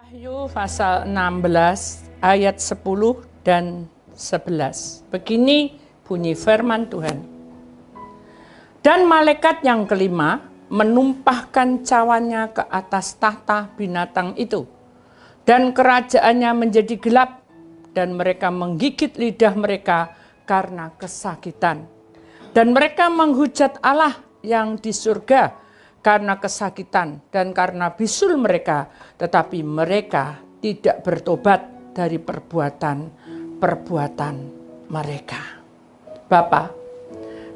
Wahyu pasal 16 ayat 10 dan 11. Begini bunyi firman Tuhan. Dan malaikat yang kelima menumpahkan cawannya ke atas tahta binatang itu. Dan kerajaannya menjadi gelap dan mereka menggigit lidah mereka karena kesakitan. Dan mereka menghujat Allah yang di surga karena kesakitan dan karena bisul mereka, tetapi mereka tidak bertobat dari perbuatan mereka. Bapa,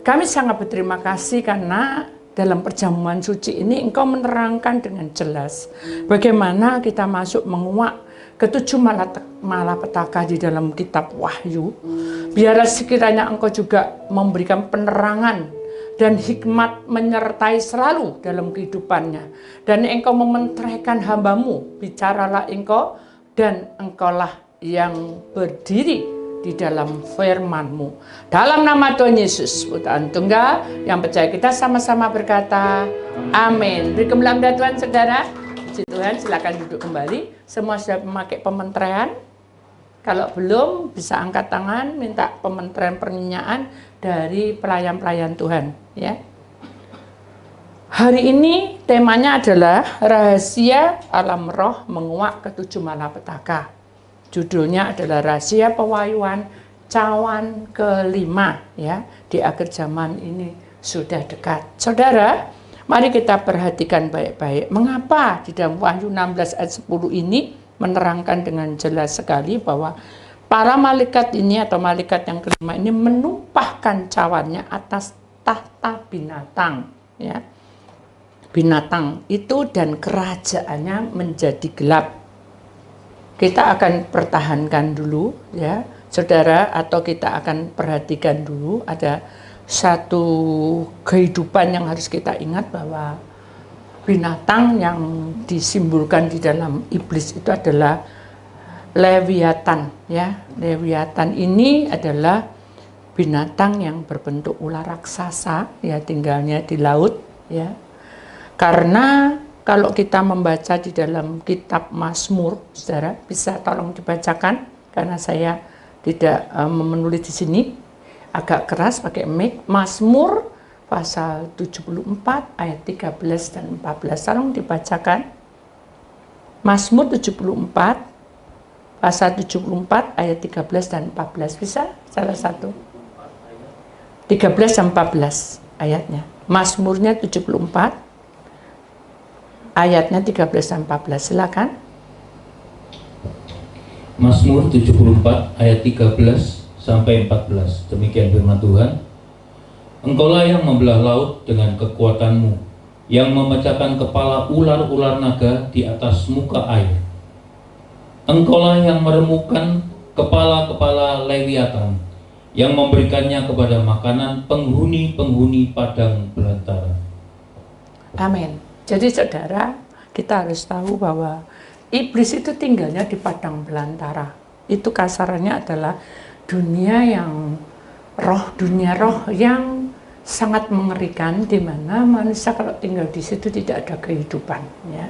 kami sangat berterima kasih karena dalam perjamuan suci ini Engkau menerangkan dengan jelas bagaimana kita masuk menguak ketujuh malapetaka di dalam kitab Wahyu. Biarlah sekiranya Engkau juga memberikan penerangan dan hikmat menyertai selalu dalam kehidupannya. Dan Engkau mementeraikan hamba-Mu, bicaralah Engkau, dan Engkaulah yang berdiri di dalam firman-Mu. Dalam nama Tuhan Yesus, Putra Tunggal, yang percaya kita sama-sama berkata, amin. Beri kemuliaan Tuhan, saudara. Puji Tuhan, silakan duduk kembali. Semua sudah memakai pementeraian. Kalau belum, bisa angkat tangan, minta pementeraian pernyanyaan dari pelayan-pelayan Tuhan. Ya. Hari ini temanya adalah rahasia alam roh menguak ketujuh malapetaka. Judulnya adalah rahasia pewahyuan cawan kelima. Ya, di akhir zaman ini sudah dekat. Saudara, mari kita perhatikan baik-baik. Mengapa di dalam Wahyu 16 ayat 10 ini menerangkan dengan jelas sekali bahwa para malaikat ini atau malaikat yang kelima ini menumpahkan cawannya atas tahta binatang, ya. Binatang itu dan kerajaannya menjadi gelap. Kita akan pertahankan dulu, ya, saudara, atau kita akan perhatikan dulu ada satu kehidupan yang harus kita ingat bahwa binatang yang disimbolkan di dalam iblis itu adalah Leviathan, ya. Leviathan ini adalah binatang yang berbentuk ular raksasa, ya, tinggalnya di laut, ya. Karena kalau kita membaca di dalam kitab Mazmur, saudara, bisa tolong dibacakan karena saya tidak menulis di sini, agak keras pakai mic. Mazmur pasal 74 ayat 13 dan 14. Tolong dibacakan. Mazmur 74 pasal 74 ayat 13 dan 14. Bisa salah satu? 13 dan 14 ayatnya. Mazmurnya 74 ayatnya 13 dan 14. Silakan. Mazmur 74 ayat 13 sampai 14. Demikian firman Tuhan. Engkaulah yang membelah laut dengan kekuatan-Mu, yang memecahkan kepala ular-ular naga di atas muka air. Engkaulah yang meremukkan kepala-kepala Leviathan, yang memberikannya kepada makanan penghuni-penghuni padang belantara. Amin. Jadi saudara, kita harus tahu bahwa iblis itu tinggalnya di padang belantara. Itu kasarannya adalah dunia roh yang sangat mengerikan, di mana manusia kalau tinggal di situ tidak ada kehidupan, ya.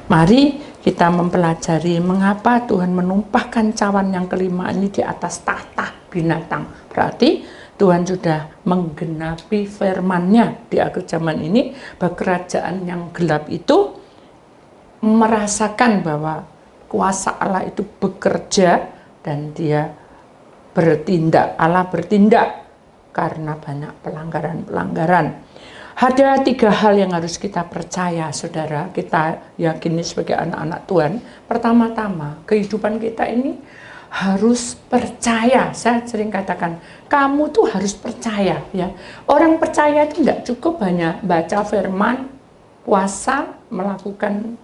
Mari kita mempelajari mengapa Tuhan menumpahkan cawan yang kelima ini di atas tahta binatang. Berarti Tuhan sudah menggenapi firman-Nya di akhir zaman ini bahwa kerajaan yang gelap itu merasakan bahwa kuasa Allah itu bekerja dan dia bertindak. Allah bertindak karena banyak pelanggaran-pelanggaran. Ada 3 hal yang harus kita percaya, saudara, kita yakini sebagai anak-anak Tuhan. Pertama-tama, kehidupan kita ini harus percaya. Saya sering katakan, kamu tuh harus percaya, ya. Orang percaya itu tidak cukup hanya baca firman, puasa, melakukan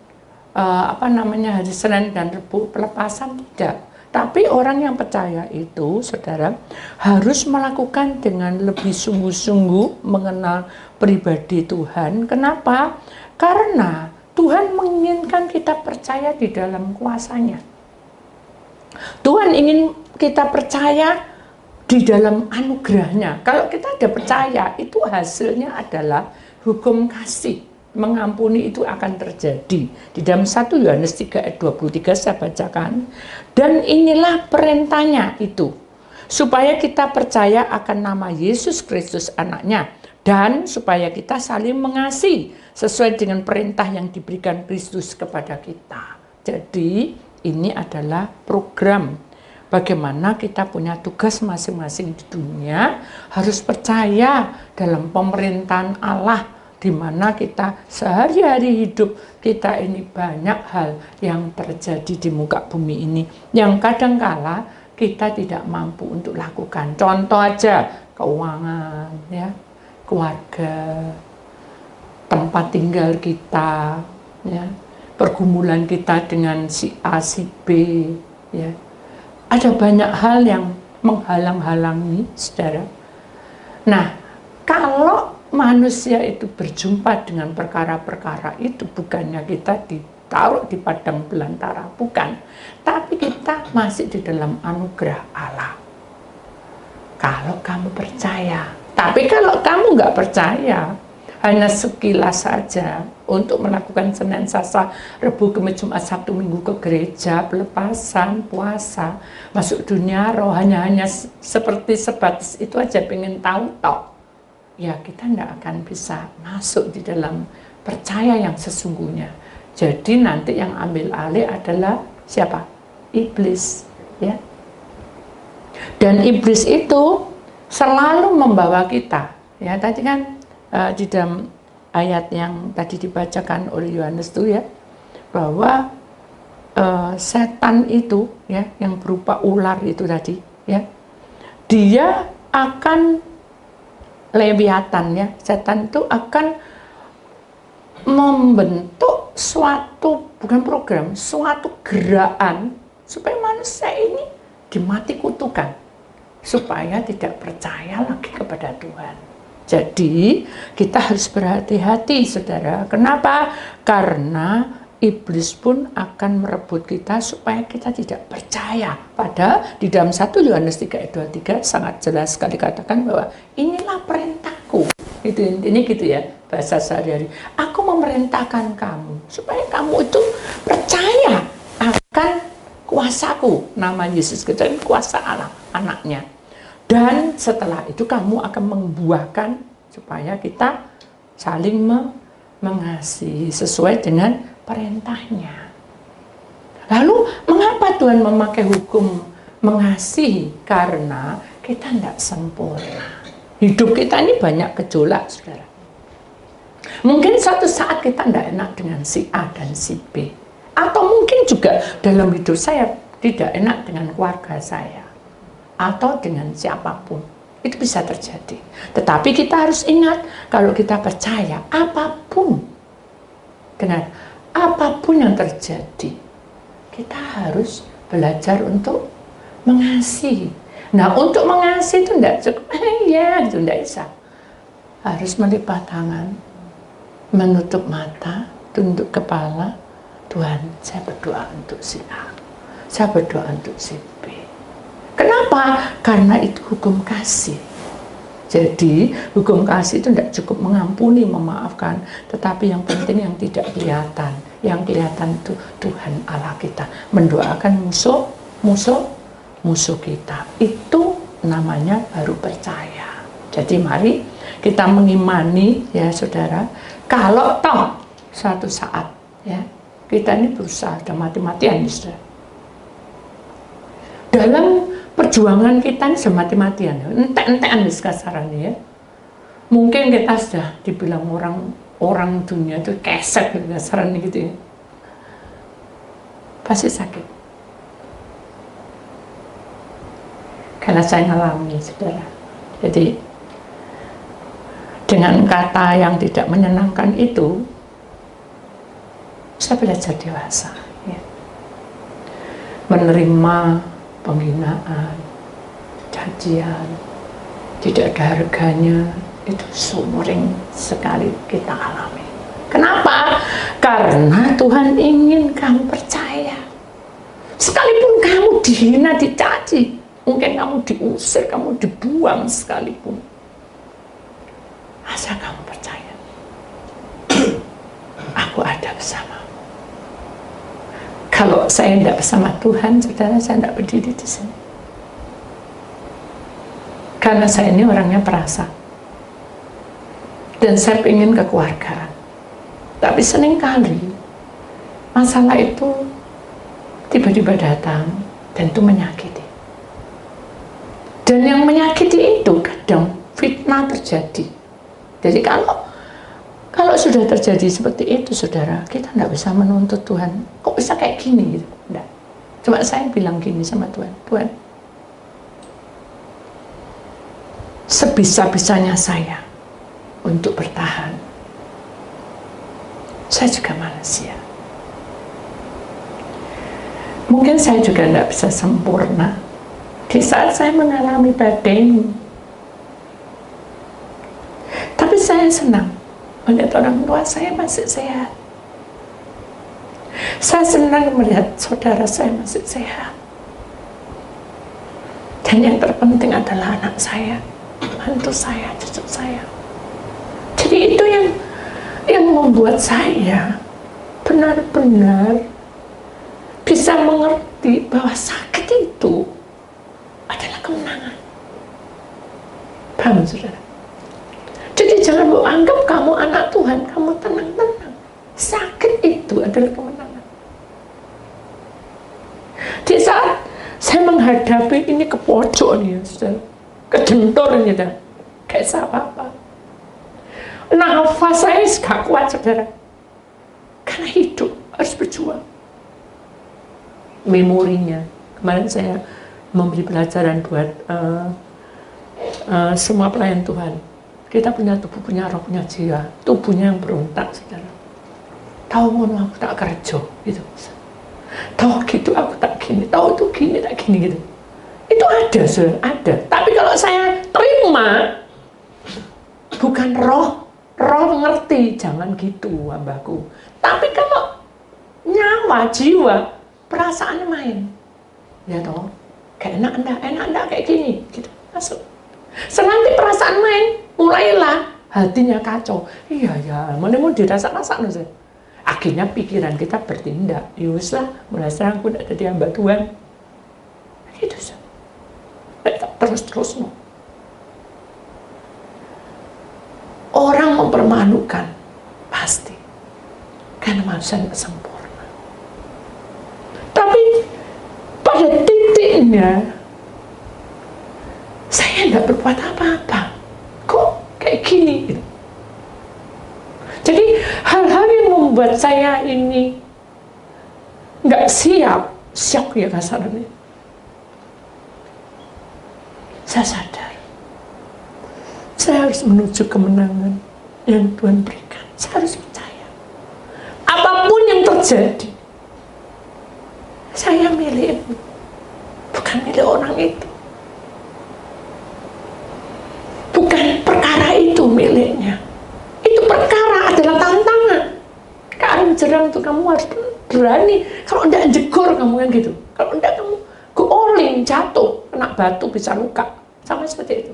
hari Senin dan Rebu pelepasan, tidak. Tapi orang yang percaya itu, saudara, harus melakukan dengan lebih sungguh-sungguh mengenal pribadi Tuhan. Kenapa? Karena Tuhan menginginkan kita percaya di dalam kuasa-Nya. Tuhan ingin kita percaya di dalam anugerah-Nya. Kalau kita ada percaya, itu hasilnya adalah hukum kasih. mengampuni itu akan terjadi. Di dalam 1 Yohanes 3 ayat 23 saya bacakan. Dan inilah perintahnya itu, supaya kita percaya akan nama Yesus Kristus anaknya, dan supaya kita saling mengasihi sesuai dengan perintah yang diberikan Kristus kepada kita. Jadi ini adalah program bagaimana kita punya tugas masing-masing di dunia, harus percaya dalam pemerintahan Allah, di mana kita sehari-hari hidup kita ini banyak hal yang terjadi di muka bumi ini yang kadangkala kita tidak mampu untuk lakukan. Contoh aja keuangan, ya, keluarga, tempat tinggal kita, ya, pergumulan kita dengan si A si B, ya. Ada banyak hal yang menghalang-halangi, saudara. Nah, kalau manusia itu berjumpa dengan perkara-perkara itu, bukannya kita ditaruh di padang belantara, bukan, tapi kita masih di dalam anugerah Allah. Kalau kamu percaya, tapi kalau kamu nggak percaya, hanya sekilas saja untuk melakukan Senin, Selasa, Rabu, Kamis, Jumat, Sabtu, Minggu ke gereja, pelepasan, puasa, masuk dunia roh, hanya seperti sebatas itu aja, pengen tahu tok, ya kita tidak akan bisa masuk di dalam percaya yang sesungguhnya. Jadi nanti yang ambil alih adalah siapa? Iblis, ya. Dan iblis itu selalu membawa kita, ya, tadi kan di dalam ayat yang tadi dibacakan oleh Yohanes itu, ya, bahwa setan itu, ya, yang berupa ular itu tadi, ya, dia akan Leviathan, ya, setan itu akan membentuk suatu, bukan program, suatu gerakan supaya manusia ini dimati kutukan, supaya tidak percaya lagi kepada Tuhan. Jadi kita harus berhati-hati, saudara. Kenapa? Karena iblis pun akan merebut kita supaya kita tidak percaya. Padahal di dalam 1 Yohanes 3 ayat 23 sangat jelas sekali katakan bahwa inilah perintahku. Itu intinya gitu, ya, bahasa sehari-hari. Aku memerintahkan kamu supaya kamu itu percaya akan kuasaku, nama Yesus Kristus, kuasa Allah, anaknya. Dan setelah itu kamu akan membuahkan supaya kita saling mengasihi sesuai dengan perintahnya. Lalu mengapa Tuhan memakai hukum mengasihi? Karena kita tidak sempurna. Hidup kita ini banyak gejolak, saudara. Mungkin suatu saat kita tidak enak dengan si A dan si B. Atau mungkin juga dalam hidup saya tidak enak dengan keluarga saya. Atau dengan siapapun, itu bisa terjadi. Tetapi kita harus ingat, kalau kita percaya apapun, dengar, apapun yang terjadi, kita harus belajar untuk mengasihi. Nah, untuk mengasihi itu tidak cukup, ya, itu tidak bisa. Harus melipat tangan, menutup mata, tunduk kepala. Tuhan, saya berdoa untuk si A, saya berdoa untuk si B. Kenapa? Karena itu hukum kasih. Jadi hukum kasih itu tidak cukup mengampuni, memaafkan, tetapi yang penting yang tidak kelihatan. Yang kelihatan itu Tuhan Allah kita mendoakan musuh kita. Itu namanya baru percaya. Jadi mari kita mengimani, ya, saudara. Kalau toh suatu saat, ya, kita ini berusaha, sudah mati-matian, saudara. Dalam perjuangan kita ini sudah mati-matian, entek-entekan di kasarannya, ya. Mungkin kita sudah dibilang orang dunia itu kesek di kasarannya gitu, ya. Pasti sakit. Karena saya ngalami, saudara. Jadi dengan kata yang tidak menyenangkan itu, saya belajar dewasa, ya. Menerima penghinaan, cacian, tidak ada harganya, itu sering sekali kita alami. Kenapa? Karena Tuhan ingin kamu percaya. Sekalipun kamu dihina, dicaci, mungkin kamu diusir, kamu dibuang sekalipun, asal kamu percaya. Aku ada bersama. Kalau saya tidak bersama Tuhan, saudara, saya tidak berdiri di sini. Karena saya ini orangnya perasa. Dan saya ingin kekeluargaan. Tapi seringkali masalah itu tiba-tiba datang dan itu menyakiti. Dan yang menyakiti itu kadang fitnah terjadi. Jadi kalau sudah terjadi seperti itu, saudara, kita tidak bisa menuntut Tuhan. Kok bisa kayak gini? Gitu. Enggak. Cuma saya bilang gini sama Tuhan, Tuhan, sebisa-bisanya saya untuk bertahan. Saya juga manusia. Mungkin saya juga tidak bisa sempurna. Di saat saya mengalami badai ini, tapi saya senang melihat orang tua saya masih sehat. Saya senang melihat saudara saya masih sehat. Dan yang terpenting adalah anak saya, mantu saya, cucu saya. Jadi itu yang membuat saya benar-benar bisa mengerti bahwa sakit itu adalah kemenangan. Paham, saudara? Jadi jangan anggap kamu anak Tuhan, kamu tenang-tenang. Sakit itu adalah kemenangan. Di saat saya menghadapi ini ke pojok nih, saudara, kedentor ini dah, kayak apa-apa. Nafas saya gak kuat, saudara. Karena hidup harus berjuang. Memorinya, kemarin saya memberi pelajaran buat semua pelayan Tuhan. Kita punya tubuh, punya roh, punya jiwa. Tubuhnya yang berontak, saudara. Tahu ngono aku tak kerja, gitu. Tahu gitu aku tak gini, tahu tuh gini, tak gini, gitu. Itu ada, saudara, ada. Tapi kalau saya terima, bukan roh mengerti, jangan gitu, hambaku. Tapi kalau nyawa, jiwa, perasaannya main. Ya toh, kayak enak enggak kayak gini, gitu. Masuk. Senanti perasaan main, mulailah hatinya kacau. Iya ya, mana mau dirasak-rasak loh. Akhirnya pikiran kita bertindak. Yus lah, mulai sekarang aku tidak jadi hamba Tuhan. Gitu sih. Terus. Orang mempermalukan pasti, karena manusia tidak sempurna. Tapi pada titiknya saya tidak berbuat apa-apa. Kok kayak gini? Gitu. Jadi hal-hal yang membuat saya ini nggak siap ya kasarnya. Saya sadar, saya harus menuju kemenangan yang Tuhan berikan. Saya harus percaya. Apapun yang terjadi, saya milikmu, bukan milik orang itu. Bukan perkara itu miliknya. Itu perkara adalah tantangan. Karena jerang itu kamu harus berani. Kalau enggak jegor kamu kan gitu. Kalau enggak kamu go-all-in, jatuh, kena batu bisa luka. Sama seperti itu.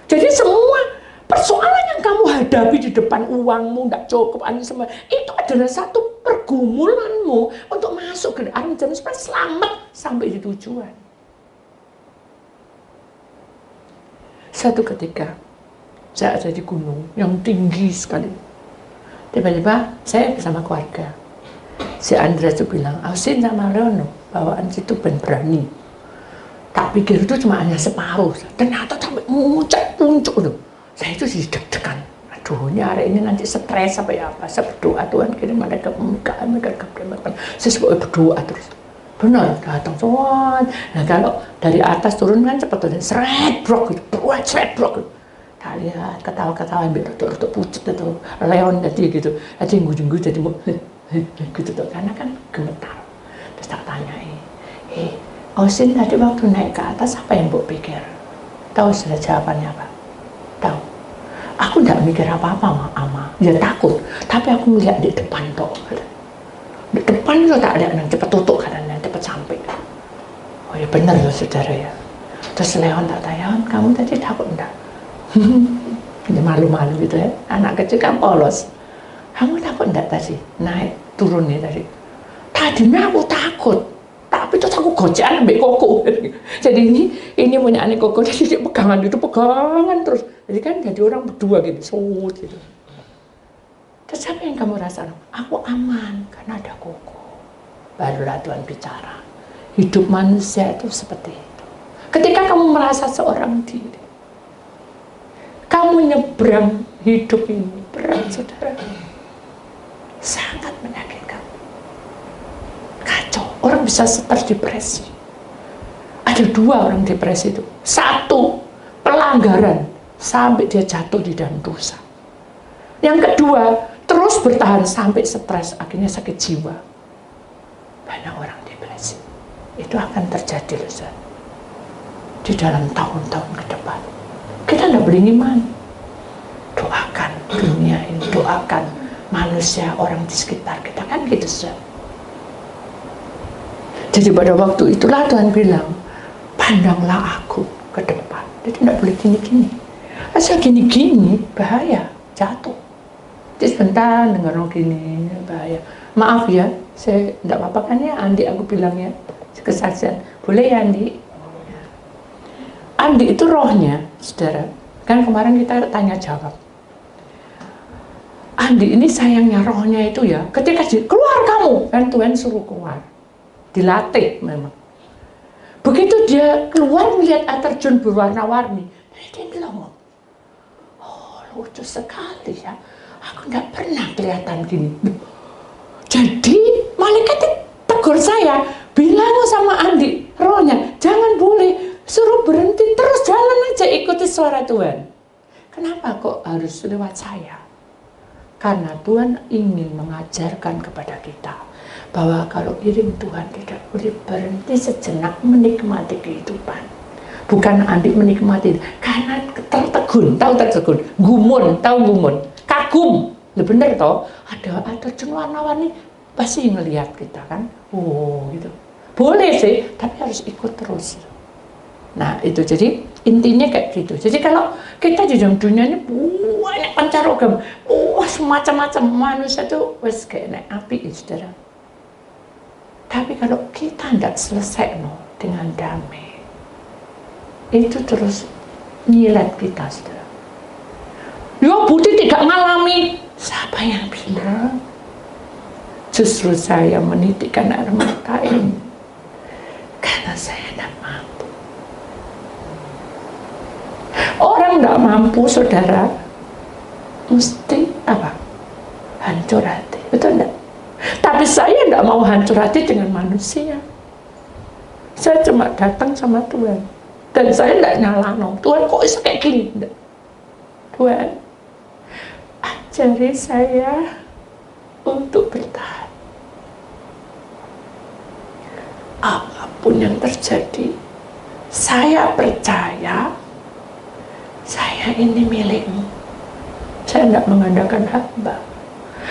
Jadi semua persoalan yang kamu hadapi di depan, uangmu enggak cukup, semua itu adalah satu pergumulanmu untuk masuk ke dalam jalan supaya selamat sampai di tujuan. Satu ketika saya ada di gunung yang tinggi sekali. Tiba-tiba saya bersama keluarga. Si Andrea itu bilang, Ausin sama Leono, bawaan situ ben berani. Tak pikir itu cuma hanya separuh. Ternyata sampai muncak puncak tuh. Saya itu jadi deg-degan. Aduh, ini hari ini nanti stres apa ya apa. Saya berdoa, Tuhan kirim mereka pembukaan, mereka keberatan. Saya berdoa terus. Benar, datang semua. Nah kalau dari atas turun kan cepat tuh, seret brok gitu, seret brok gitu. Tak lihat, ketawa-ketawa ambil rotok-rotok pucet itu, leon tadi gitu. Ada yang gujung jadi mau gitu tuh, karena kan gemetar. Terus tak tanyai, Ausin tadi waktu naik ke atas apa yang Mbok pikir? Tahu sudah jawabannya apa? Tahu. Aku tidak mikir apa-apa ama. Ya takut, tapi aku melihat di depan toh. Di depan itu tak ada yang cepat tutup karena cepat sampai. Oh ya benar loh saudara ya. Terus Leon tak tanya, kamu tadi takut enggak? Dia malu-malu gitu ya. Anak kecil kan polos. Kamu takut enggak tadi naik turun nih tadi? Tadinya aku takut, tapi terus aku gocekan ambek Koko. Jadi ini punya aneh Koko, jadi pegangan itu pegangan terus. Jadi kan jadi orang berdua gitu, gitu. Terus apa yang kamu rasakan? Aku aman karena ada Koko. Barulah Tuhan bicara. Hidup manusia itu seperti itu. Ketika kamu merasa seorang diri, kamu nyebrang hidup ini berat, saudara. Sangat menyakitkan. Kacau. Orang bisa terdepresi. Ada 2 orang depresi itu. 1, pelanggaran sampai dia jatuh di dalam dosa. Yang kedua, terus bertahan sampai stres, akhirnya sakit jiwa. Banyak orang depresi. Itu akan terjadi loh, di dalam tahun-tahun ke depan. Kita tidak boleh iman. Doakan dunia ini, doakan manusia, orang di sekitar kita, kan gitu, saudara. Jadi pada waktu itulah Tuhan bilang, pandanglah aku ke depan. Jadi tidak boleh gini-gini. Asal gini-gini, bahaya, jatuh. Jadi sebentar dengar gini, bahaya. Maaf ya, saya tidak apa-apa kan ya, Andi aku bilang ya, kesaksian. Boleh ya Andi? Andi itu rohnya, saudara. Kan kemarin kita tanya jawab. Andi ini sayangnya rohnya itu ya, ketika keluar kamu, kan Tuhan suruh keluar. Dilatih memang. Begitu dia keluar melihat air terjun berwarna-warni, dia bilang, oh lucu sekali ya, aku tidak pernah kelihatan gini. Jadi malaikat tegur saya, bilang sama Andi, rohnya, jangan boleh, suruh berhenti, terus jalan aja, ikuti suara Tuhan. Kenapa kok harus lewat saya? Karena Tuhan ingin mengajarkan kepada kita bahwa kalau iring Tuhan tidak boleh berhenti sejenak menikmati kehidupan. Bukan Andi menikmati, karena tertegun, tahu tertegun, gumun, tahu gumun, kagum, bener toh, ada terjun warna-warni, pasti ngelihat kita kan, oh gitu. Boleh sih, tapi harus ikut terus. Nah itu jadi intinya kayak gitu. Jadi kalau kita di dalam dunia ini banyak pancarogam, semacam-macam manusia tuh wes kayak naik api, saudara. Tapi kalau kita tidak selesai dengan damai, itu terus nyilet kita, saudara. Ya Budi tidak mengalami, siapa yang bilang? Justru saya menitikkan air mata ini karena saya tidak mampu. Orang tidak mampu, saudara, mesti apa? Hancur hati, betul enggak? Tapi saya tidak mau hancur hati dengan manusia. Saya cuma datang sama Tuhan. Dan saya tidak nyala, Tuhan kok bisa kayak gini? Enggak. Tuhan, ajari saya untuk bertahan. Apapun yang terjadi, saya percaya saya ini milikmu. Saya tidak mengandalkan hamba.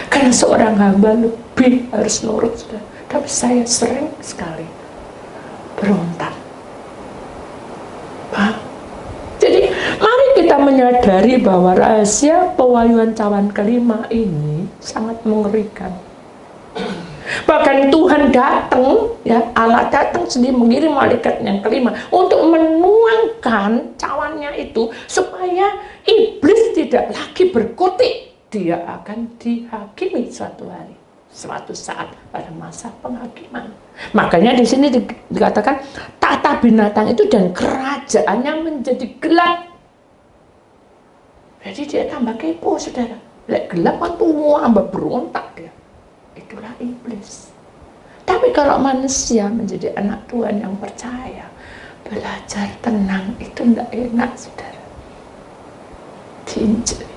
Karena seorang hamba lebih harus nurut, saudara. Tapi saya sering sekali berontak. Paham? Jadi mari kita menyadari bahwa rahasia pewahyuan cawan kelima ini sangat mengerikan. Bahkan Tuhan datang, ya Allah datang sendiri mengirim malaikat yang kelima untuk menuangkan cawannya itu supaya iblis tidak lagi berkutik. Dia akan dihakimi suatu hari, suatu saat pada masa penghakiman. Makanya di sini dikatakan tata binatang itu dan kerajaannya menjadi gelap. Jadi dia tambah kepo, saudara. Gelap kan tambah berontak dia. Itulah iblis. Tapi kalau manusia menjadi anak Tuhan yang percaya, belajar tenang itu tidak enak, saudara. Diinjak.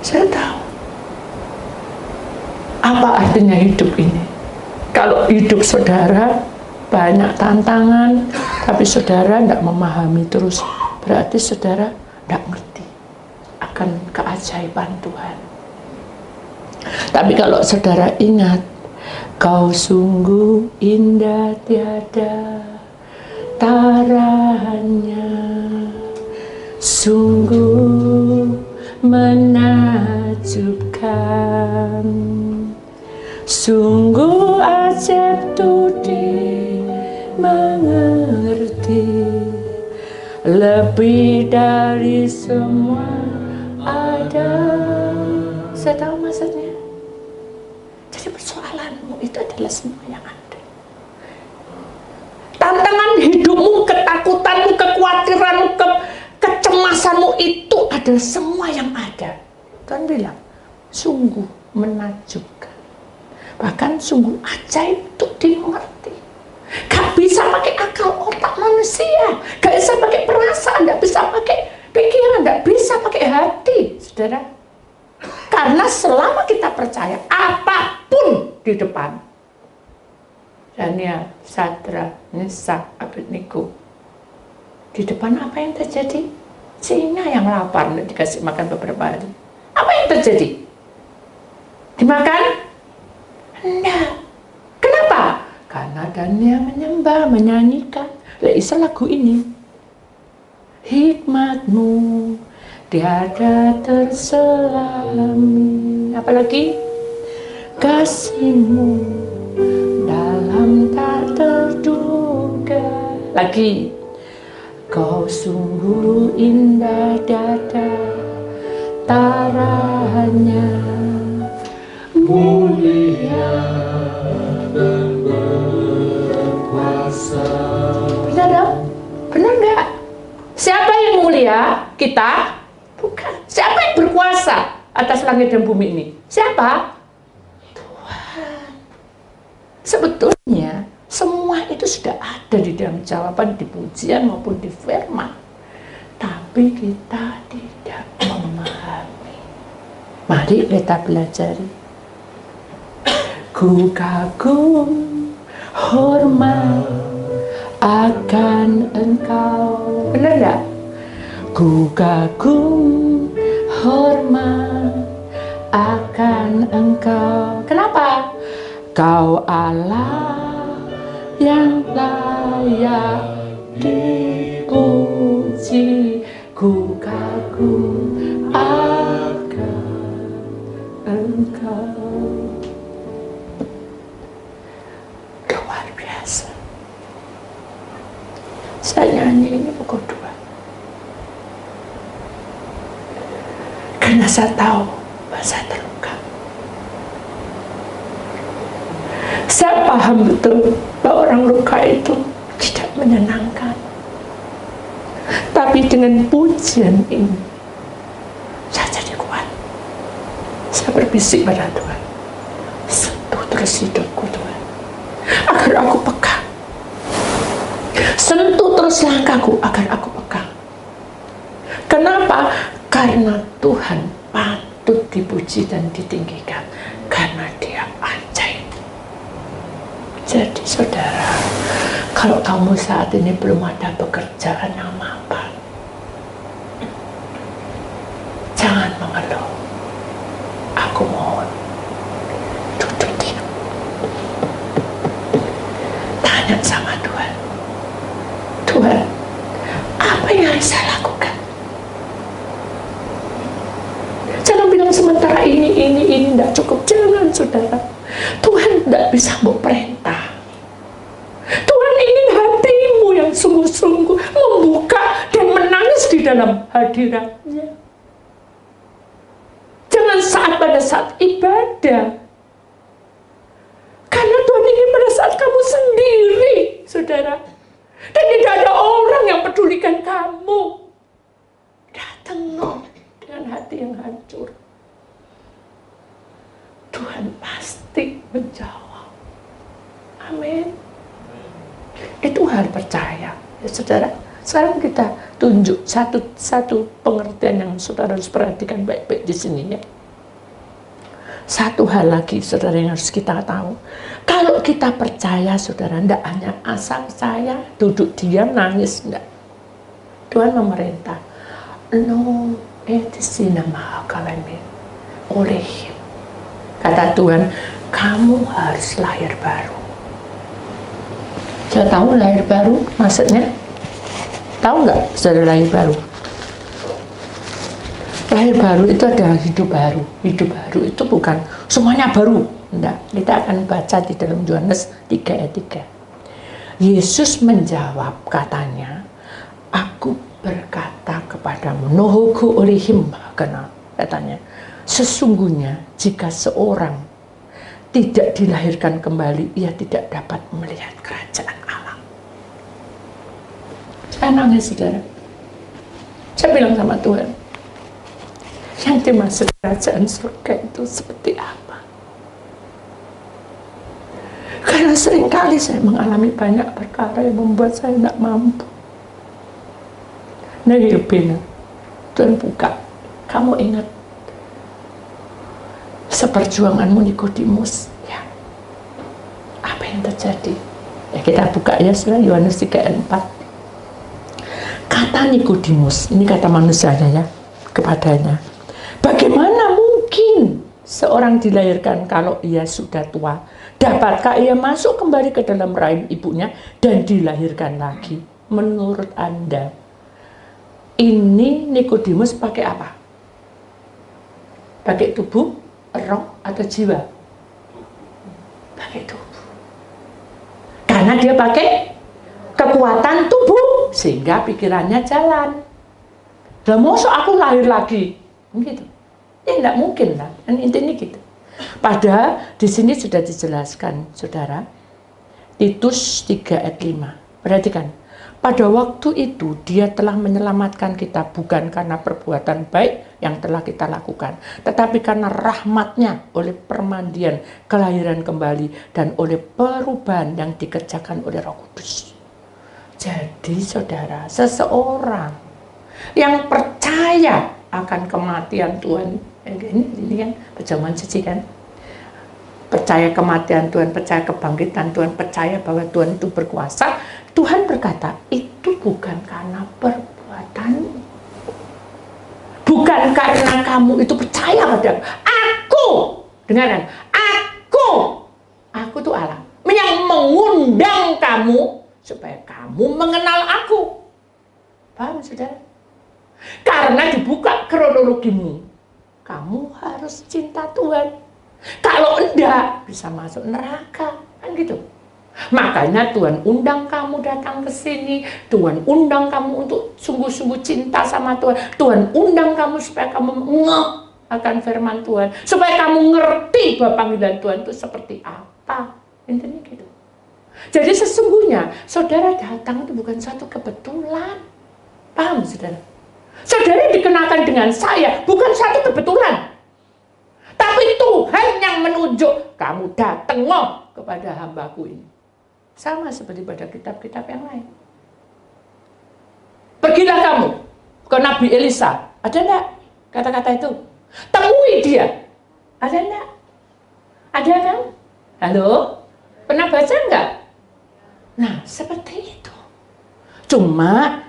Saya tahu apa artinya hidup ini. Kalau hidup saudara banyak tantangan, tapi saudara tidak memahami terus, berarti saudara tidak ngerti akan keajaiban Tuhan. Tapi kalau saudara ingat, kau sungguh indah tiada tarahannya, sungguh menakjubkan. Sungguh ajaib tuh dimengerti, lebih dari semua ada. Saya tahu maksudnya. Jadi persoalanmu itu adalah semua yang ada. Tantangan hidupmu, ketakutanmu, kekhawatiranmu, kecemasanmu itu adalah semua yang ada. Tuhan bilang, sungguh menakjubkan. Bahkan sungguh ajaib untuk dimengerti. Gak bisa pakai akal otak manusia, gak bisa pakai perasaan, gak bisa pakai pikiran, gak bisa pakai hati, saudara. Karena selama kita percaya apapun di depan, Daniel, Sadra, Meshach, Abednego, di depan apa yang terjadi? Singa yang lapar dikasih makan beberapa hari. Apa yang terjadi? Dimakan? Enggak. Kenapa? Karena Daniel menyembah, menyanyikan. Isi lagu ini. Hikmatmu tiada terselami. Apalagi? Kasihmu dalam tak terduga. Lagi. Kau sungguh indah dada, taranya mulia dan berkuasa. Benar dong? Benar nggak? Siapa yang mulia? Kita? Bukan. Siapa yang berkuasa atas langit dan bumi ini? Siapa? Tuhan. Sebetulnya semua itu sudah ada di dalam jawaban di pujian maupun di firman. Tapi kita tidak memahami. Mari kita pelajari. Ku kagum hormat akan Engkau. Benar gak? Ku kagum hormat akan Engkau. Kenapa? Kau Allah yang layak dipuji. Ku kagum akan Engkau. Luar biasa. Saya nyanyi ini pukul 2 karena saya tahu bahwa saya terluka. Saya paham betul bahwa orang luka itu tidak menyenangkan. Tapi dengan pujian ini, saya jadi kuat. Saya berbisik pada Tuhan, sentuh terus hidupku Tuhan, agar aku peka. Sentuh terus langkahku, agar aku peka. Kenapa? Karena Tuhan patut dipuji dan ditinggikan, karena Dia ajaib. Jadi saudara, kalau kamu saat ini belum ada pekerjaan yang mapan, jangan mengeluh. Aku mohon, duduk diam. Tanya sama Tuhan. Tuhan, apa yang harus saya lakukan? Jangan bilang sementara ini tidak cukup. Jangan saudara. Tuhan tidak bisa mau perintah. Tuhan ingin hatimu yang sungguh-sungguh membuka dan menangis di dalam hadirat-Nya. Jangan pada saat ibadah. Karena Tuhan ingin pada saat kamu sendiri, saudara. Dan tidak ada orang yang pedulikan kamu. Datang dengan hati yang hancur. Tuhan pasti menjawab. Amin. Itu hal percaya, ya saudara. Sekarang kita tunjuk satu pengertian yang saudara harus perhatikan baik-baik di sini ya. Satu hal lagi saudara yang harus kita tahu. Kalau kita percaya saudara, tidak hanya asal saya duduk diam nangis, tidak. Tuhan memerintah. No, itu sinama kalian oleh. Kata Tuhan, kamu harus lahir baru. Saya tahu lahir baru maksudnya? Tahu nggak saudara lahir baru? Lahir baru itu adalah hidup baru. Hidup baru itu bukan semuanya baru. Enggak. Kita akan baca di dalam Yohanes 3 ayat 3. Yesus menjawab, katanya, aku berkata kepadamu, nohoku olehim, katanya, sesungguhnya jika seorang tidak dilahirkan kembali, ia tidak dapat melihat kerajaan Allah. Saya nangis, saudara. Saya bilang sama Tuhan, yang dimaksud kerajaan surga itu seperti apa? Karena seringkali saya mengalami banyak perkara yang membuat saya tidak mampu. Nah, Tuhan buka. Kamu ingat seperjuanganmu Nikodemus, ya? Apa yang terjadi? Ya, kita buka ya, setelah Yohanes 3 ayat 4. Kata Nikodemus, ini kata manusianya ya, kepadanya, bagaimana mungkin seorang dilahirkan kalau ia sudah tua? Dapatkah ia masuk kembali ke dalam rahim ibunya dan dilahirkan lagi? Menurut Anda, ini Nikodemus pakai apa? Pakai tubuh, roh, atau jiwa? Pakai tubuh. Karena dia pakai kekuatan tubuh, sehingga pikirannya jalan. Lah mosok aku lahir lagi? Gitu. Ya tidak mungkin lah. Dan intinya gitu. Padahal di sini sudah dijelaskan, saudara. Titus 3 ayat 5. Perhatikan. Pada waktu itu dia telah menyelamatkan kita bukan karena perbuatan baik yang telah kita lakukan, tetapi karena rahmatnya oleh permandian, kelahiran kembali, dan oleh perubahan yang dikerjakan oleh Roh Kudus. Jadi saudara, seseorang yang percaya akan kematian Tuhan, ini kan perjamuan suci kan, percaya kematian Tuhan, percaya kebangkitan Tuhan, percaya bahwa Tuhan itu berkuasa. Tuhan berkata, itu bukan karena perbuatanmu, bukan karena kamu itu percaya pada aku. Dengarkan, aku itu Allah yang mengundang kamu supaya kamu mengenal aku. Paham, saudara? Karena dibuka kronologimu, kamu harus cinta Tuhan. Kalau enggak, bisa masuk neraka, kan gitu. Makanya Tuhan undang kamu datang ke sini, Tuhan undang kamu untuk sungguh-sungguh cinta sama Tuhan. Tuhan undang kamu supaya kamu ngeh akan firman Tuhan, supaya kamu ngerti bahwa panggilan Tuhan itu seperti apa. Intinya gitu. Jadi sesungguhnya saudara datang itu bukan satu kebetulan. Paham, saudara? Saudara dikenakan dengan saya bukan satu kebetulan, tapi Tuhan yang menunjuk kamu datang kepada hambaku ini. Sama seperti pada kitab-kitab yang lain. Pergilah kamu ke Nabi Elisa. Ada enggak kata-kata itu? Temui dia. Ada enggak? Ada kan? Halo? Pernah baca enggak? Nah, seperti itu. Cuma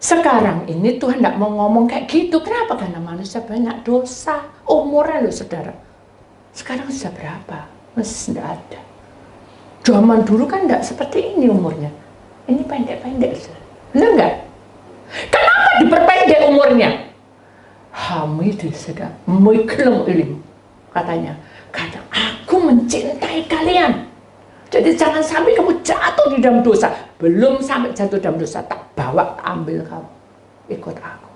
sekarang ini Tuhan enggak mau ngomong kayak gitu. Kenapa? Karena manusia banyak dosa. Umurnya loh, saudara. Sekarang sudah berapa? Masih enggak ada. Zaman dulu kan enggak seperti ini umurnya. Ini pendek-pendek. Benar enggak? Kenapa diperpendek umurnya? Hamid sedang miklum ilim. Katanya, karena aku mencintai kalian. Jadi jangan sampai kamu jatuh di dalam dosa. Belum sampai jatuh dalam dosa, tak bawa, ambil kamu. Ikut aku.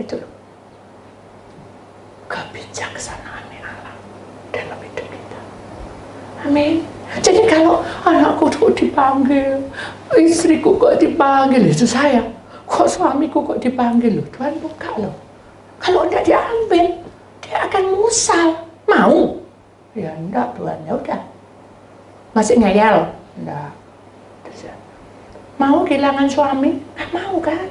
Itu loh. Kebijaksanaan Allah dalam hidup kita. Amin. Jadi kalau anakku kok dipanggil, istriku kok dipanggil, itu saya. Kok suamiku kok dipanggil loh? Tuhan buka loh. Kalau enggak diambil, dia akan musal. Mau? Ya enggak Tuhan, ya udah. Masih ngeyel? Enggak. Mau kehilangan suami? Nggak mau kan?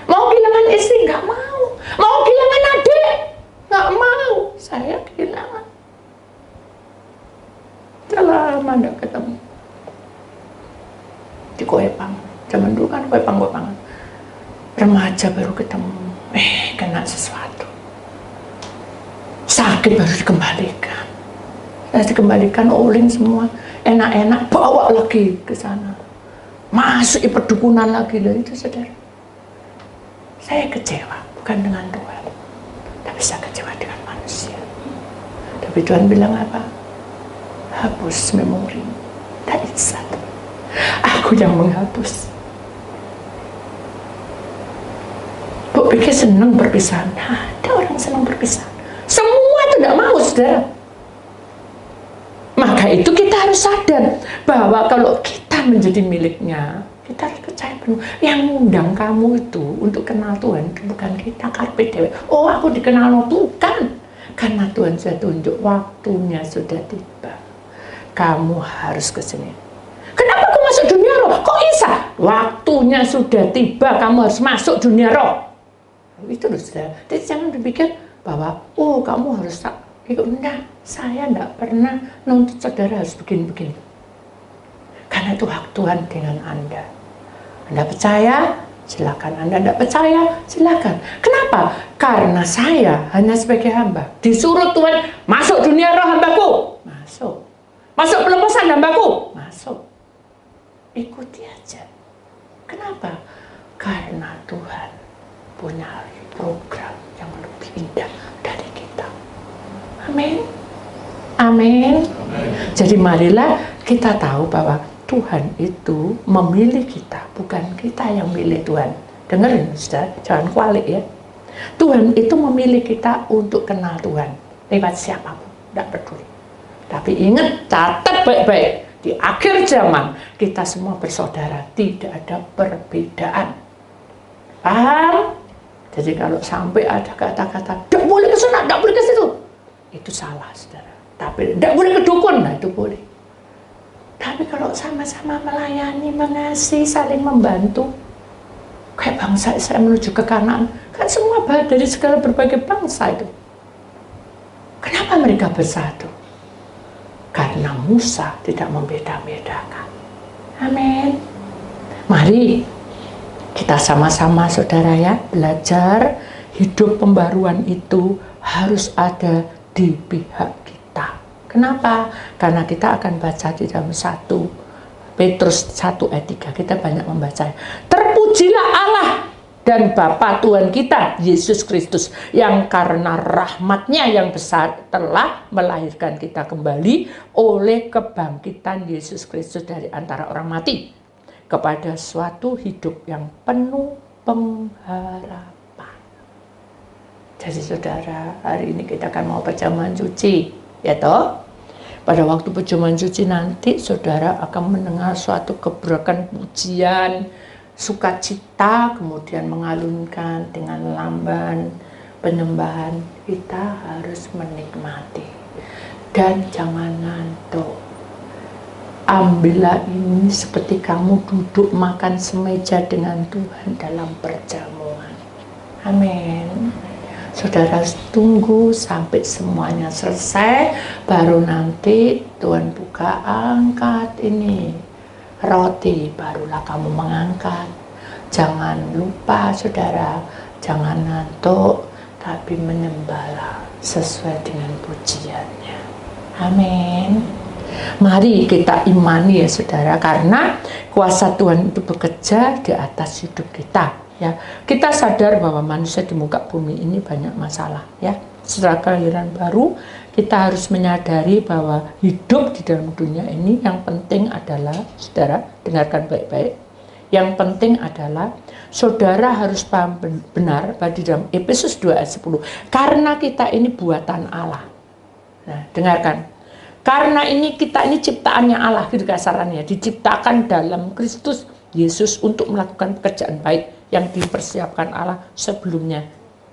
Mau kehilangan istri? Nggak mau. Mau kehilangan adik? Nggak mau. Saya kehilangan. Udah lama nggak ketemu. Di Koepang. Zaman dulu kan Koepang. Remaja baru ketemu. Kena sesuatu. Sakit baru dikembalikan. Dikembalikan oling semua. Enak-enak bawa lagi ke sana. Masuk di perdukunan lagi loh itu, saudara. Saya kecewa bukan dengan Tuhan, tapi bisa kecewa dengan manusia. Tapi Tuhan bilang apa? Hapus memori. Tak satu. Aku yang menghapus. Bu pikir senang perpisahan? Ada orang senang perpisahan. Semua tidak mau, saudara. Maka itu kita harus sadar bahwa kalau kita menjadi miliknya, kita harus percaya penuh. Yang ngundang kamu itu untuk kenal Tuhan itu bukan kita, karpe dewe. Oh, aku dikenal Tuhan. Karena Tuhan sudah tunjuk, waktunya sudah tiba. Kamu harus ke sini. Kenapa aku masuk dunia roh? Kok bisa? Waktunya sudah tiba, kamu harus masuk dunia roh. Itu loh, saudara. Jadi jangan berpikir bahwa, oh kamu harus tak. Enggak, saya enggak pernah nuntut saudara harus begini-begini. Karena itu hak Tuhan dengan Anda. Anda percaya? Silakan. Anda enggak percaya? Silakan. Kenapa? Karena saya hanya sebagai hamba. Disuruh Tuhan, masuk dunia roh hambaku. Masuk. Masuk pelepasan hambaku. Masuk. Ikuti aja. Kenapa? Karena Tuhan punya program yang lebih indah dari kita. Amin. Amin. Jadi marilah kita tahu bahwa Tuhan itu memilih kita, bukan kita yang milih Tuhan. Dengerin, saudara, jangan kualik ya. Tuhan itu memilih kita untuk kenal Tuhan lewat siapapun, tidak peduli. Tapi ingat, catat baik-baik, di akhir zaman kita semua bersaudara, tidak ada perbedaan. Paham? Jadi kalau sampai ada kata-kata, tidak boleh ke sana, tidak boleh ke situ, itu salah, saudara. Tapi tidak boleh ke dukun, nah itu boleh. Tapi kalau sama-sama melayani, mengasihi, saling membantu, kayak bangsa Israel menuju ke Kanaan, kan semua dari segala berbagai bangsa itu. Kenapa mereka bersatu? Karena Musa tidak membeda-bedakan. Amin. Mari kita sama-sama, saudara ya, belajar hidup pembaruan itu harus ada di pihak kita. Kenapa? Karena kita akan baca di dalam 1 Petrus 1 ayat 3. Kita banyak membaca. Terpujilah Allah dan Bapa Tuhan kita, Yesus Kristus, yang karena rahmat-Nya yang besar telah melahirkan kita kembali oleh kebangkitan Yesus Kristus dari antara orang mati kepada suatu hidup yang penuh pengharapan. Jadi saudara, hari ini kita akan mau perjamuan suci, ya toh? Pada waktu perjamuan suci nanti, saudara akan mendengar suatu gebrakan pujian, sukacita, kemudian mengalunkan dengan lamban penyembahan. Kita harus menikmati dan jangan ngantuk. Ambillah ini seperti kamu duduk makan semeja dengan Tuhan dalam perjamuan. Amin. Saudara tunggu sampai semuanya selesai, baru nanti Tuhan buka, angkat ini roti, barulah kamu mengangkat. Jangan lupa saudara, jangan ngantuk, tapi menyembahlah sesuai dengan pujiannya. Amin. Mari kita imani ya saudara, karena kuasa Tuhan itu bekerja di atas hidup kita. Ya, kita sadar bahwa manusia di muka bumi ini banyak masalah. Ya, setelah kelahiran baru, kita harus menyadari bahwa hidup di dalam dunia ini yang penting adalah, saudara, dengarkan baik-baik. Yang penting adalah saudara harus paham benar pada dalam Efesus 2 ayat 10. Karena kita ini buatan Allah. Nah, dengarkan. Karena ini kita ini ciptaannya Allah, gitu kasarannya, diciptakan dalam Kristus Yesus untuk melakukan pekerjaan baik yang dipersiapkan Allah sebelumnya.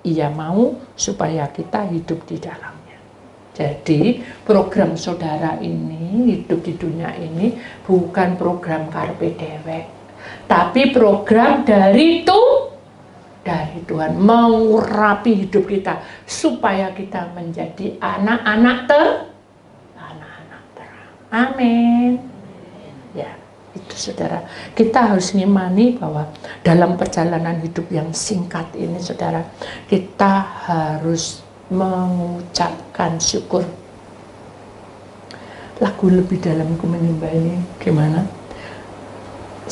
Ia mau supaya kita hidup di dalamnya. Jadi program saudara ini, hidup di dunia ini bukan program karpe dewek, tapi program dari Tuhan, mengurapi hidup kita supaya kita menjadi anak-anak terang. Amin. Ya, itu saudara, kita harus ngimani bahwa dalam perjalanan hidup yang singkat ini saudara, kita harus mengucapkan syukur. Lagu lebih dalam ku menyembah ini gimana?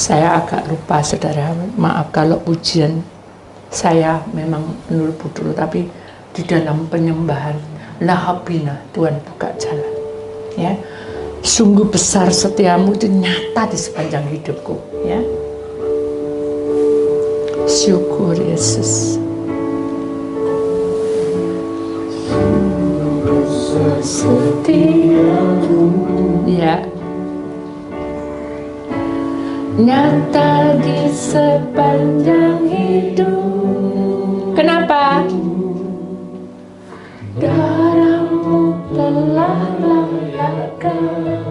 Saya agak lupa saudara, maaf kalau pujian saya memang menurut dulu, tapi di dalam penyembahan Lahabina, Tuhan buka jalan. Ya, sungguh besar setiamu itu nyata di sepanjang hidupku. Ya, syukur Yesus. Setiamu, ya, nyata di sepanjang hidup. Kenapa? Darahmu telah layakkan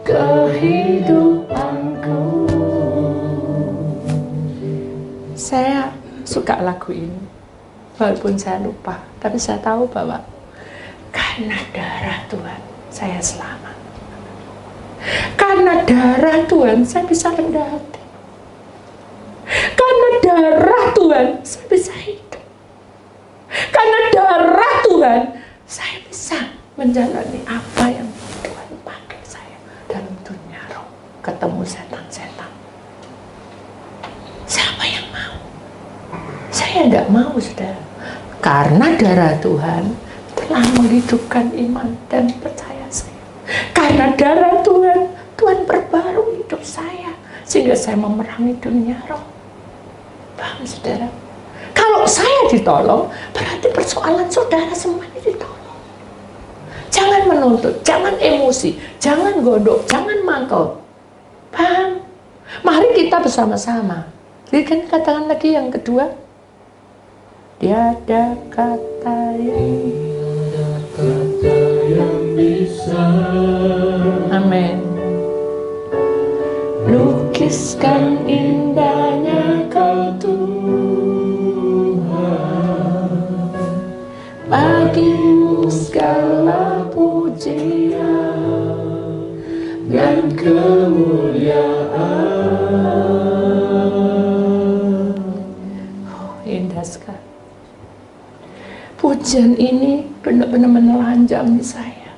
kehidupanku. Saya suka lagu ini, walaupun saya lupa, tapi saya tahu bahwa karena darah Tuhan saya selamat. Karena darah Tuhan saya bisa rendah hati. Karena darah Tuhan saya bisa hidup. Karena darah Tuhan saya bisa menjalani apa yang Tuhan pakai saya dalam dunia roh. Ketemu setan-setan. Siapa yang mau? Saya tidak mau, saudara. Karena darah Tuhan telah menghidupkan iman dan percaya saya. Karena darah Tuhan, Tuhan perbarui hidup saya sehingga saya memerangi dunia roh. Paham, saudara? Kalau saya ditolong, berarti persoalan saudara semuanya ditolong. Jangan menuntut, jangan emosi, jangan godok, jangan mangkok. Paham? Mari kita bersama-sama. Jadi kan katakan lagi yang kedua. Tiada kata yang bisa, amin, lukiskan indahnya Kau Tuhan. Bagimu segala pujian dan kemuliaan. Oh, indah sekali. Pujian ini benar-benar menelanjangi saya.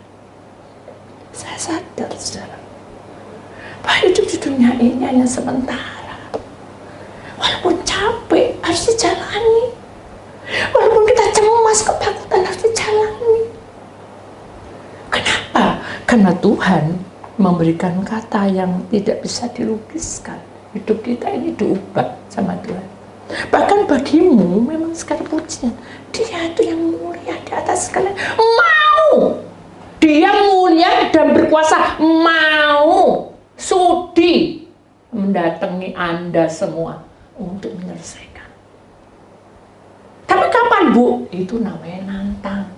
Saya sadar, saudara, bahwa hidup di dunia ini hanya sementara. Walaupun capek, harus dijalani. Walaupun kita cemas, ketakutan, harus dijalani. Kenapa? Karena Tuhan memberikan kata yang tidak bisa dilukiskan. Hidup kita ini diubah sama Tuhan. Bahkan bagimu memang sekali pujian. Dia itu yang mulia di atas sekalian. Mau! Dia mulia dan berkuasa. Mau! Sudi mendatangi Anda semua untuk menyelesaikan. Tapi kapan, Bu? Itu namanya nantang.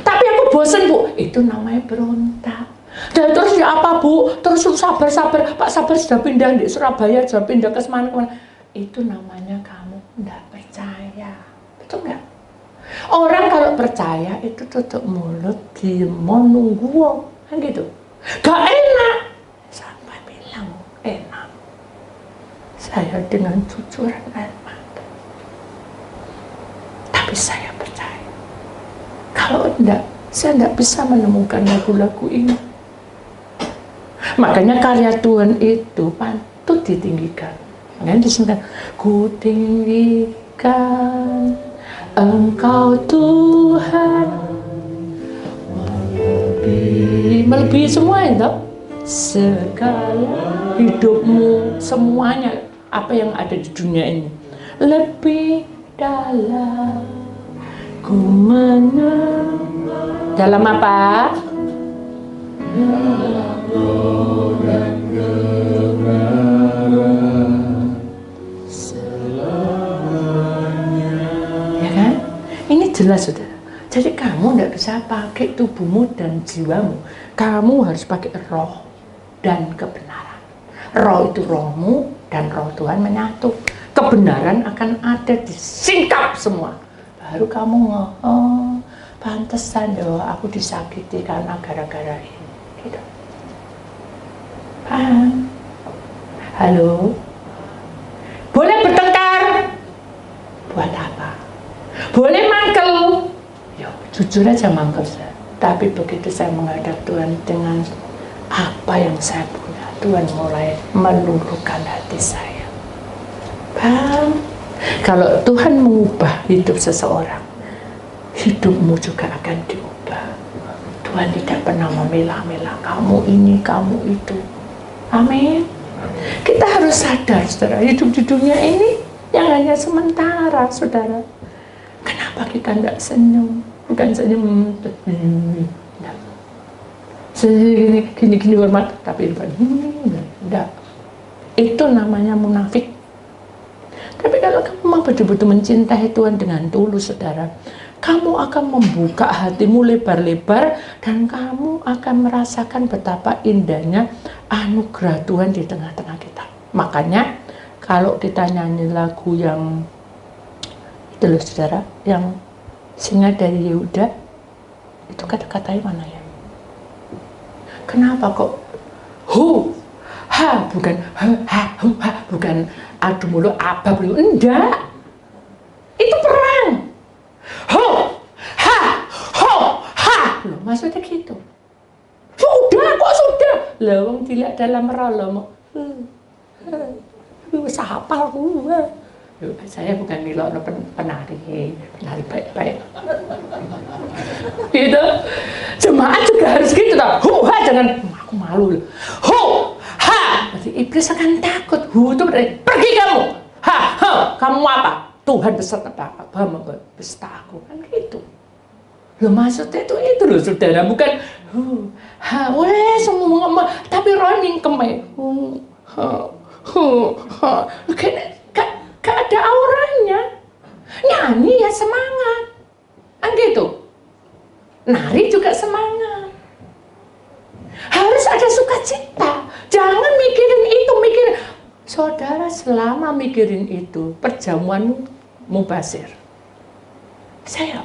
Tapi aku bosan, Bu. Itu namanya berontak. Dan terus ya apa, Bu? Terus sabar-sabar. Pak Sabar sudah pindah di Surabaya, sudah pindah ke mana-mana. Itu namanya kamu tidak percaya. Betul nggak? Orang kalau percaya itu tutup mulut, diem, mau nunggu, kan gitu. Gak enak. Sampai bilang enak. Saya dengan cucuran air mata. Tapi saya percaya. Kalau enggak, saya enggak bisa menemukan lagu-lagu ini. Makanya karya Tuhan itu patut ditinggikan. Makanya disebutkan, ku tinggikan Engkau Tuhan, melebihi semua itu, segala hidupmu, semuanya apa yang ada di dunia ini. Lebih dalam ku menang. Dalam apa? Dalam roh dan kebenaran selamanya. Ya kan? Ini jelas, saudara. Jadi kamu tidak bisa pakai tubuhmu dan jiwamu. Kamu harus pakai roh dan kebenaran. Roh itu rohmu dan roh Tuhan menyatu. Kebenaran akan ada disingkap semua. Baru kamu oh, pantesan doh aku disakiti karena gara-gara ini. Gitu. Paham? Halo? Boleh bertengkar? Buat apa? Boleh mangkel? Yo, jujur aja mangkel saya. Tapi begitu saya menghadap Tuhan dengan apa yang saya punya, Tuhan mulai meluluhkan hati saya. Paham? Kalau Tuhan mengubah hidup seseorang, hidupmu juga akan diubah. Tuhan tidak pernah memilah-milah kamu ini, kamu itu. Amin. Kita harus sadar, saudara, hidup di dunia ini yang hanya sementara, saudara. Kenapa kita tidak senyum? Bukan senyum, gini hormat, tapi bukan enggak. Itu namanya munafik. Tapi kalau kamu memang betul-betul mencintai Tuhan dengan tulus, saudara, kamu akan membuka hatimu lebar-lebar dan kamu akan merasakan betapa indahnya anugerah Tuhan di tengah-tengah kita. Makanya kalau kita nyanyi lagu yang itu loh, saudara, yang Singa dari Yehuda, itu kata-katanya mana ya? Kenapa kok hu ha, bukan ha hu ha, bukan adu mulu apa mulu, enggak, itu perang. Ho ha ho ha, loh, maksudnya gitu. Sudah kok sudah, lawang tidak dalam ralo sahapal saya bukan milok penari baik-baik gitu. Jemaat juga harus gitu tau. Hu ha, jangan aku malu loh. Hu ha, berarti iblis akan takut. Hu itu berarti pergi kamu. Ha ha, kamu apa? Tuhan beserta aku kan gitu. Loh, maksudnya itu loh, saudara, bukan hu ha weh semua ngomong tapi running kemai gak ada auranya. Nyanyi ya semangat, kan gitu. Nari juga semangat. Harus ada sukacita. Jangan mikirin itu, mikirin. Saudara, selama mikirin itu, perjamuanmu mubazir. Saya.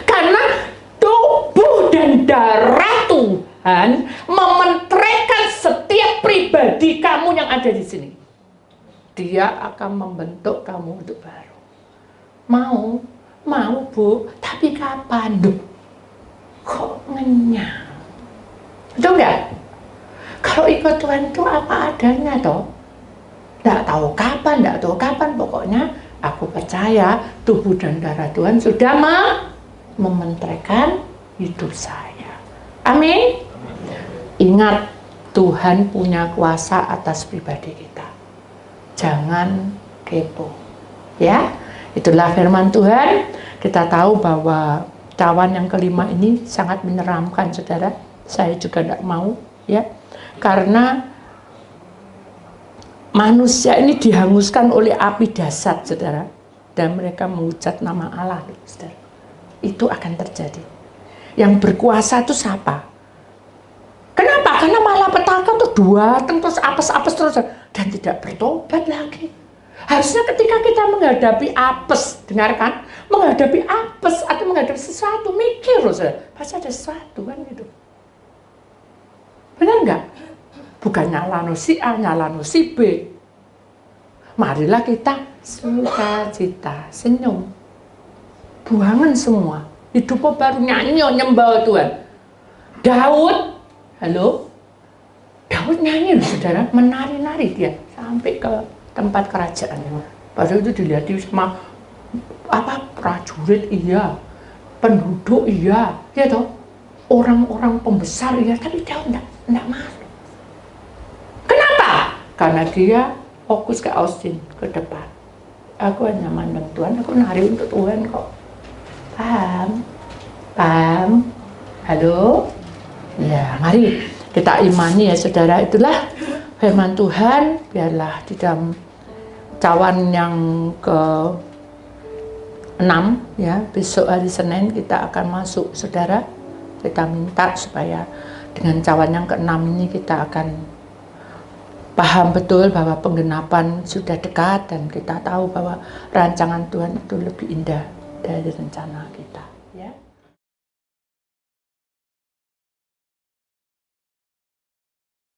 Karena tubuh dan darah Tuhan mementeraikan setiap pribadi kamu yang ada di sini. Dia akan membentuk kamu untuk baru. Mau Bu, tapi kapan? Duh, kok ngenyang? Betul nggak? Kalau ikut Tuhan itu apa adanya toh? Nggak tahu kapan, pokoknya aku percaya tubuh dan darah Tuhan sudah mementeraikan hidup saya. Amin. Ingat, Tuhan punya kuasa atas pribadi kita. Jangan kepo, ya. Itulah firman Tuhan. Kita tahu bahwa cawan yang kelima ini sangat menyeramkan, saudara. Saya juga tidak mau, ya, karena manusia ini dihanguskan oleh api dahsyat, saudara, dan mereka menghujat nama Allah, saudara. Itu akan terjadi. Yang berkuasa itu siapa? Kenapa? Karena malapetaka tuh datang terus apes-apes terus dan tidak bertobat lagi. Harusnya ketika kita menghadapi apes, dengarkan, menghadapi apes atau menghadapi sesuatu, mikir loh, pasti ada sesuatu kan gitu. Benar nggak? Bukan nyalano si A, nyalano si B. Marilah kita sukacita, senyum, buangan semua. Hidupnya baru nyanyi, nyembah Tuhan. Daud, halo, Daud nyanyi loh, saudara, menari-nari dia sampai ke tempat kerajaannya. Padahal itu dilihat sama prajurit iya, penduduk iya, ya toh, orang-orang pembesar iya, tapi Daud enggak malu. Kenapa? Karena dia fokus ke Austin, ke depan. Aku hanya mandang Tuhan, aku nari untuk Tuhan kok. Paham? Halo? Ya, mari kita imani ya, saudara. Itulah firman Tuhan. Biarlah di dalam cawan yang ke-6, ya, besok hari Senin kita akan masuk, saudara. Kita minta supaya dengan cawan yang ke-6 ini kita akan paham betul bahwa penggenapan sudah dekat dan kita tahu bahwa rancangan Tuhan itu lebih indah dari rencana kita, ya.